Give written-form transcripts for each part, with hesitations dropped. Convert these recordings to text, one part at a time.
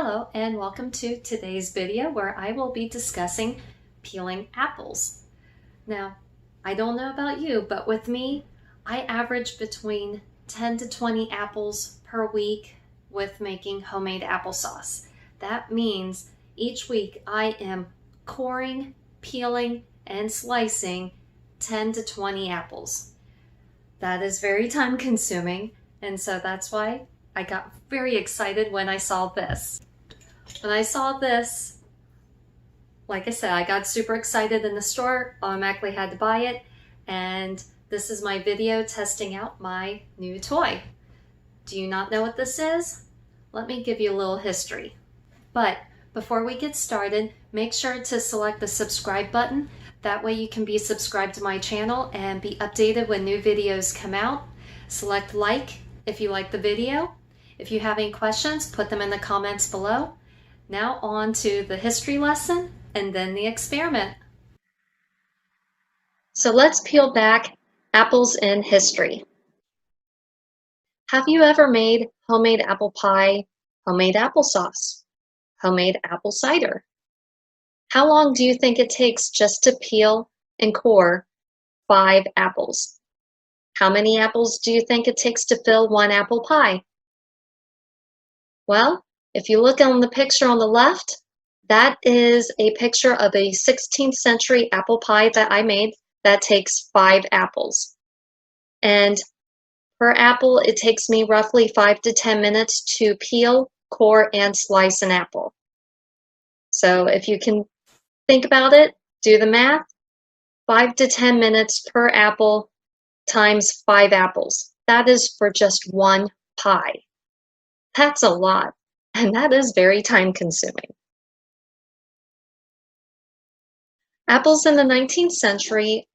Hello and welcome to today's video where I will be discussing peeling apples. Now, I don't know about you, but with me, I average between 10 to 20 apples per week with making homemade applesauce. That means each week I am coring, peeling, and slicing 10 to 20 apples. That is very time consuming, and so that's why I got very excited when I saw this. When I saw this, like I said, I got super excited in the store, automatically had to buy it, and this is my video testing out my new toy. Do you not know what this is? Let me give you a little history. But before we get started, make sure to select the subscribe button. That way you can be subscribed to my channel and be updated when new videos come out. Select like if you like the video. If you have any questions, put them in the comments below. Now on to the history lesson and then the experiment. So let's peel back apples in history. Have you ever made homemade apple pie, homemade applesauce, homemade apple cider? How long do you think it takes just to peel and core 5 apples? How many apples do you think it takes to fill 1 apple pie? Well, if you look on the picture on the left, that is a picture of a 16th century apple pie that I made that takes 5 apples. And per apple, it takes me roughly 5 to 10 minutes to peel, core, and slice an apple. So if you can think about it, do the math, 5 to 10 minutes per apple times 5 apples. That is for just 1 pie. That's a lot. And that is very time consuming. Apples in the 19th century,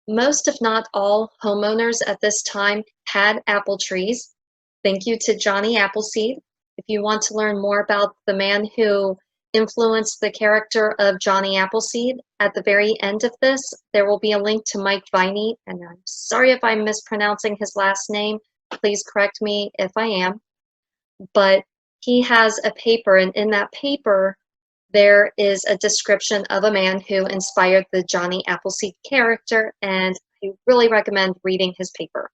most if not all homeowners at this time had apple trees. Thank you to Johnny Appleseed. If you want to learn more about the man who influenced the character of Johnny Appleseed, at the very end of this, there will be a link to Mike Viney, and I'm sorry if I'm mispronouncing his last name. Please correct me if I am. But he has a paper, and in that paper, there is a description of a man who inspired the Johnny Appleseed character, and I really recommend reading his paper.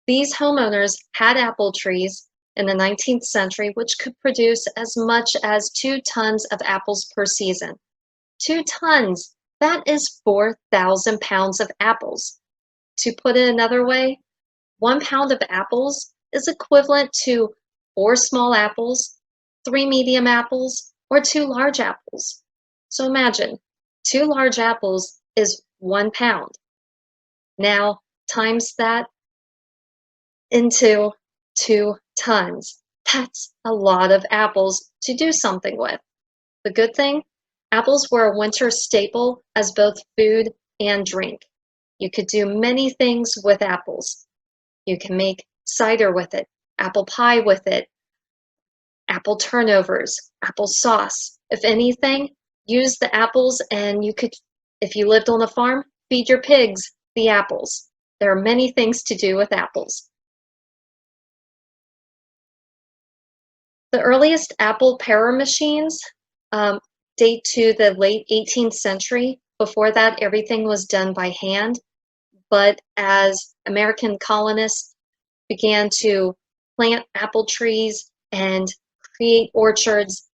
These homeowners had apple trees in the 19th century, which could produce as much as 2 tons of apples per season. 2 tons, that is 4,000 pounds of apples. To put it another way, 1 pound of apples is equivalent to 4 small apples, 3 medium apples, or 2 large apples. So imagine, 2 large apples is 1 pound. Now, times that into 2 tons. That's a lot of apples to do something with. The good thing, apples were a winter staple as both food and drink. You could do many things with apples. You can make cider with it, apple pie with it, apple turnovers, apple sauce. If anything, use the apples and you could, if you lived on a farm, feed your pigs the apples. There are many things to do with apples. The earliest apple parer machines date to the late 18th century. Before that, everything was done by hand. But as American colonists began to plant apple trees and create orchards,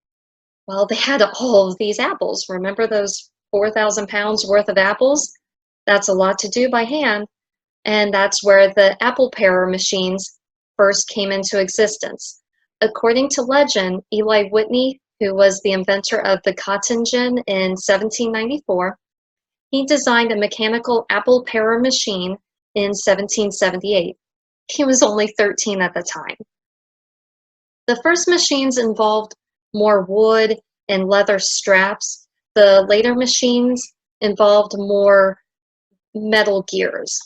well, they had all of these apples. Remember those 4,000 pounds worth of apples? That's a lot to do by hand. And that's where the apple parer machines first came into existence. According to legend, Eli Whitney, who was the inventor of the cotton gin in 1794, he designed a mechanical apple parer machine in 1778. He was only 13 at the time. The first machines involved more wood and leather straps. The later machines involved more metal gears.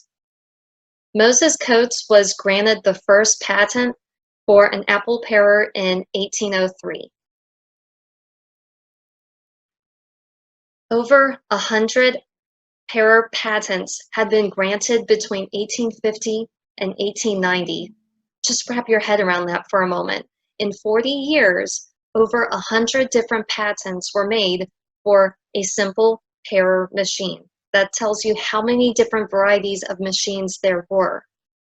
Moses Coates was granted the first patent for an apple parer in 1803. Over 100 parer patents had been granted between 1850 and 1890. Just wrap your head around that for a moment. in 40 years, over 100 different patents were made for a simple parer machine. That tells you how many different varieties of machines there were.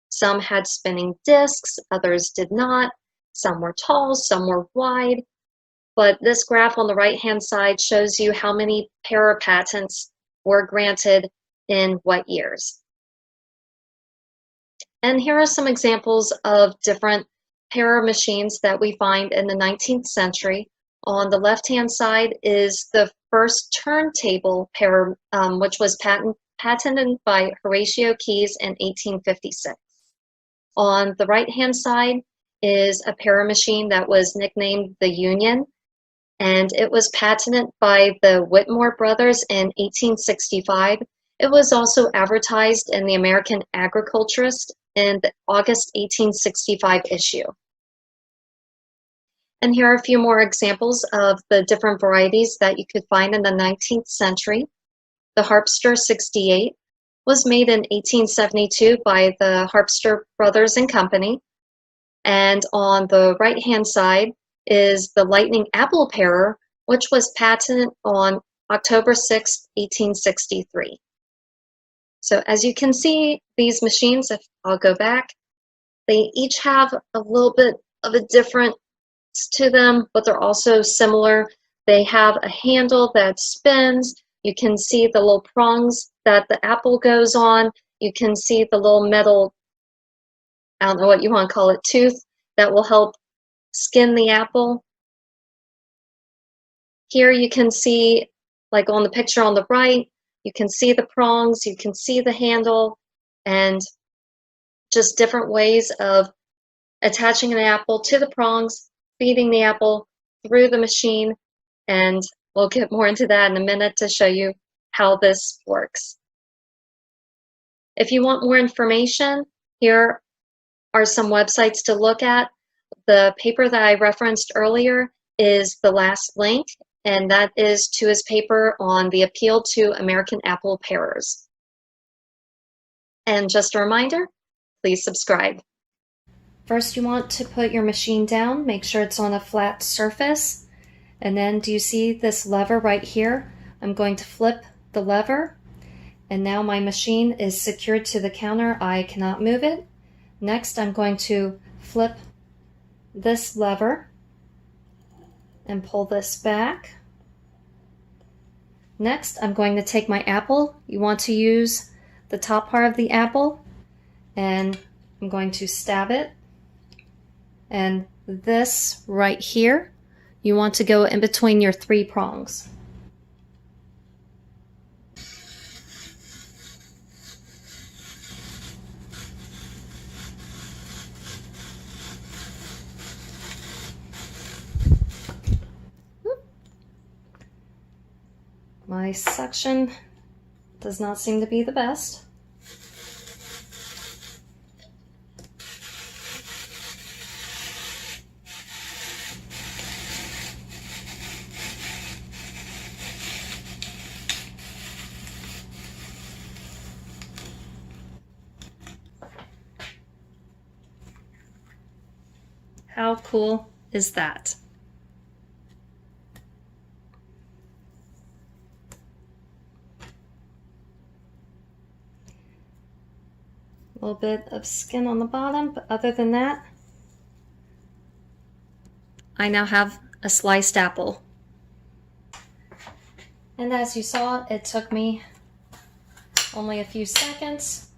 Some had spinning discs, others did not. Some were tall, some were wide. But this graph on the right-hand side shows you how many parer patents were granted in what years. And here are some examples of different parer machines that we find in the 19th century. On the left-hand side is the first turntable parer, which was patented by Horatio Keyes in 1856. On the right-hand side is a parer machine that was nicknamed the Union, and it was patented by the Whitmore brothers in 1865. It was also advertised in the American Agriculturist in the August 1865 issue. And here are a few more examples of the different varieties that you could find in the 19th century. The Harpster 68 was made in 1872 by the Harpster Brothers and Company. And on the right-hand side is the Lightning Apple Parer, which was patented on October 6, 1863. So as you can see, these machines, if I'll go back, they each have a little bit of a difference to them, but they're also similar. They have a handle that spins. You can see the little prongs that the apple goes on. You can see the little metal, I don't know what you want to call it, tooth that will help skin the apple. Here you can see, like on the picture on the right, you can see the prongs, you can see the handle, and just different ways of attaching an apple to the prongs, feeding the apple through the machine, and we'll get more into that in a minute to show you how this works. If you want more information, here are some websites to look at. The paper that I referenced earlier is the last link, and that is to his paper on the appeal to American apple parers. And just a reminder, please subscribe. First, you want to put your machine down, make sure it's on a flat surface, and then do you see this lever right here? I'm going to flip the lever, and now my machine is secured to the counter. I cannot move it. Next, I'm going to flip this lever and pull this back. Next, I'm going to take my apple. You want to use the top part of the apple, and I'm going to stab it. And this right here, you want to go in between your 3 prongs. My suction does not seem to be the best. How cool is that? A little bit of skin on the bottom, but other than that, I now have a sliced apple. And as you saw, it took me only a few seconds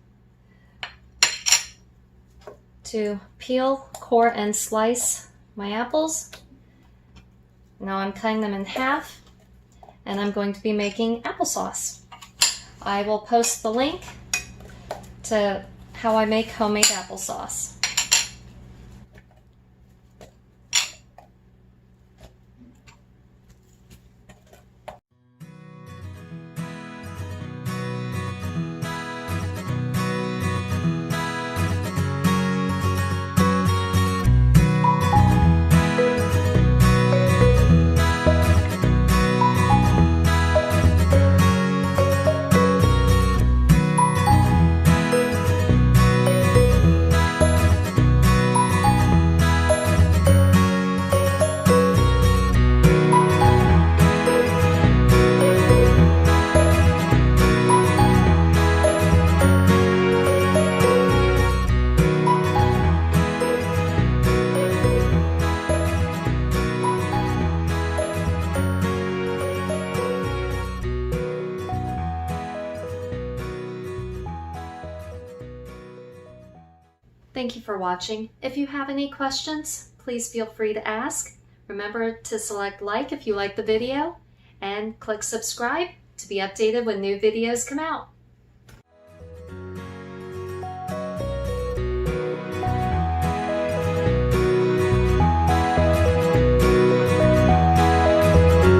to peel, core, and slice my apples. Now I'm cutting them in half, and I'm going to be making applesauce. I will post the link to how I make homemade applesauce. Thank you for watching. If you have any questions, please feel free to ask. Remember to select like if you like the video and click subscribe to be updated when new videos come out.